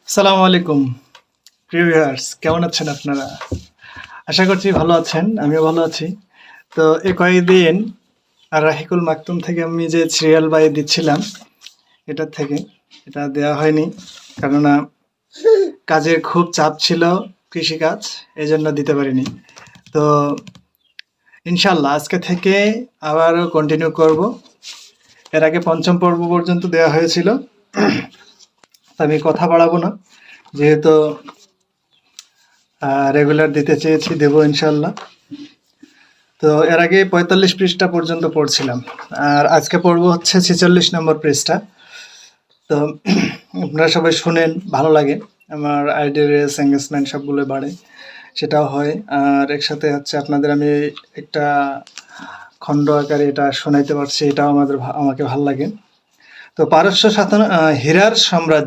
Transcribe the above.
আসসালামু আলাইকুম প্রিয় ভিউয়ার্স, কেমন আছেন আপনারা? আশা করছি ভালো আছেন, আমিও ভালো আছি। তো এই কয়েকদিন আর রাহিকুল মাকতুম থেকে আমি যে সিরিয়াল বাই দিচ্ছিলাম এটার থেকে এটা দেওয়া হয়নি, কেননা কাজের খুব চাপ ছিল, কৃষিকাজ, এই জন্য দিতে পারিনি। তো ইনশাল্লাহ আজকে থেকে আবারও কন্টিনিউ করব। এর আগে পঞ্চম পর্ব পর্যন্ত দেওয়া হয়েছিল, আমি কথা বাড়াবো না, যেহেতু রেগুলার দিতে চেয়েছি, দেবো ইনশাল্লাহ। তো এর আগে ৪৫ পৃষ্ঠা পর্যন্ত পড়ছিলাম, আর আজকে পড়বো হচ্ছে ৪৬ নম্বর পৃষ্ঠা। তো আপনারা সবাই শুনেন, ভালো লাগে, আমার আইডি রেস এঙ্গেজমেন্ট সবগুলো বাড়ে, সেটাও হয়। আর একসাথে হচ্ছে আপনাদের আমি একটা খণ্ড আকারে এটা শোনাইতে পারছি, এটাও আমাকে ভালো লাগে। তো পারস্য শাসন, হীরার সাম্রাজ্য।